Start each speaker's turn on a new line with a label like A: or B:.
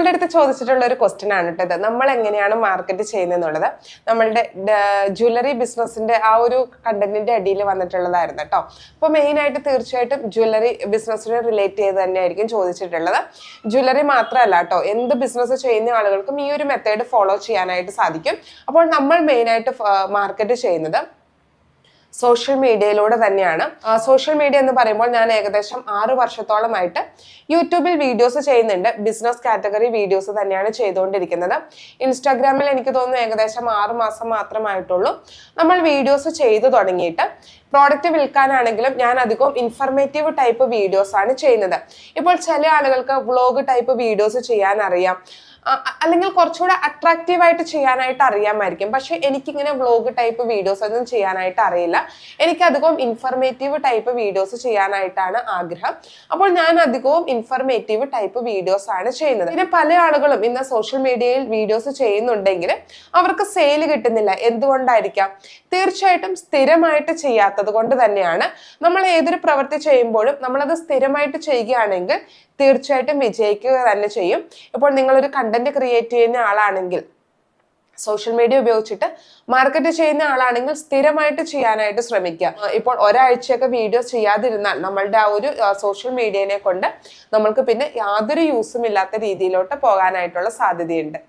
A: നമ്മളുടെ അടുത്ത് ചോദിച്ചിട്ടുള്ള ഒരു ക്വസ്റ്റ്യൻ ആണ് കേട്ടോ ഇത്. നമ്മൾ എങ്ങനെയാണ് മാർക്കറ്റ് ചെയ്യുന്നത് നമ്മളുടെ ജ്വല്ലറി ബിസിനസിന്റെ ആ ഒരു കണ്ടന്റിന്റെ അടിയിൽ വന്നിട്ടുള്ളതായിരുന്നു കേട്ടോ. അപ്പോൾ മെയിൻ ആയിട്ട് തീർച്ചയായിട്ടും ജ്വല്ലറി ബിസിനസ്സിനെ റിലേറ്റ് ചെയ്ത് തന്നെയായിരിക്കും ചോദിച്ചിട്ടുള്ളത്. ജ്വല്ലറി മാത്രമല്ല കേട്ടോ, എന്ത് ബിസിനസ് ചെയ്യുന്ന ആളുകൾക്കും ഈ ഒരു മെത്തേഡ് ഫോളോ ചെയ്യാനായിട്ട് സാധിക്കും. അപ്പോൾ നമ്മൾ മെയിൻ ആയിട്ട് മാർക്കറ്റ് ചെയ്യുന്നത് സോഷ്യൽ മീഡിയയിലൂടെ തന്നെയാണ്. സോഷ്യൽ മീഡിയ എന്ന് പറയുമ്പോൾ ഞാൻ ഏകദേശം 6 വർഷത്തോളമായിട്ട് യൂട്യൂബിൽ വീഡിയോസ് ചെയ്യുന്നുണ്ട്. ബിസിനസ് കാറ്റഗറി വീഡിയോസ് തന്നെയാണ് ചെയ്തുകൊണ്ടിരിക്കുന്നത്. ഇൻസ്റ്റാഗ്രാമിൽ എനിക്ക് തോന്നുന്നു ഏകദേശം 6 മാസം മാത്രമായിട്ടുള്ളൂ നമ്മൾ വീഡിയോസ് ചെയ്തു തുടങ്ങിയിട്ട്. പ്രോഡക്റ്റ് വിൽക്കാനാണെങ്കിലും ഞാൻ അധികം ഇൻഫർമേറ്റീവ് ടൈപ്പ് വീഡിയോസ് ആണ് ചെയ്യുന്നത്. ഇപ്പോൾ ചില ആളുകൾക്ക് വ്ളോഗ് ടൈപ്പ് വീഡിയോസ് ചെയ്യാൻ അറിയാം, അല്ലെങ്കിൽ കുറച്ചുകൂടെ അട്രാക്റ്റീവ് ആയിട്ട് ചെയ്യാനായിട്ട് അറിയാമായിരിക്കും. പക്ഷെ എനിക്കിങ്ങനെ വ്ളോഗ് ടൈപ്പ് വീഡിയോസ് ഒന്നും ചെയ്യാനായിട്ട് അറിയില്ല. എനിക്ക് അധികവും ഇൻഫർമേറ്റീവ് ടൈപ്പ് വീഡിയോസ് ചെയ്യാനായിട്ടാണ് ആഗ്രഹം. അപ്പോൾ ഞാൻ അധികവും ഇൻഫർമേറ്റീവ് ടൈപ്പ് വീഡിയോസ് ആണ് ചെയ്യുന്നത്. പിന്നെ പല ആളുകളും ഇന്ന് സോഷ്യൽ മീഡിയയിൽ വീഡിയോസ് ചെയ്യുന്നുണ്ടെങ്കിൽ അവർക്ക് സെയിൽ കിട്ടുന്നില്ല. എന്തുകൊണ്ടായിരിക്കാം? തീർച്ചയായിട്ടും സ്ഥിരമായിട്ട് ചെയ്യാത്തത് കൊണ്ട് തന്നെയാണ്. നമ്മൾ ഏതൊരു പ്രവൃത്തി ചെയ്യുമ്പോഴും നമ്മളത് സ്ഥിരമായിട്ട് ചെയ്യുകയാണെങ്കിൽ തീർച്ചയായിട്ടും വിജയിക്കുക തന്നെ ചെയ്യും. ഇപ്പോൾ നിങ്ങളൊരു കണ്ടന്റ് ക്രിയേറ്റ് ചെയ്യുന്ന ആളാണെങ്കിൽ, സോഷ്യൽ മീഡിയ ഉപയോഗിച്ചിട്ട് മാർക്കറ്റ് ചെയ്യുന്ന ആളാണെങ്കിൽ സ്ഥിരമായിട്ട് ചെയ്യാനായിട്ട് ശ്രമിക്കുക. ഇപ്പോൾ ഒരാഴ്ചയൊക്കെ വീഡിയോ ചെയ്യാതിരുന്നാൽ നമ്മളുടെ ആ ഒരു സോഷ്യൽ മീഡിയനെ കൊണ്ട് നമ്മൾക്ക് പിന്നെ യാതൊരു യൂസും ഇല്ലാത്ത രീതിയിലോട്ട് പോകാനായിട്ടുള്ള സാധ്യതയുണ്ട്.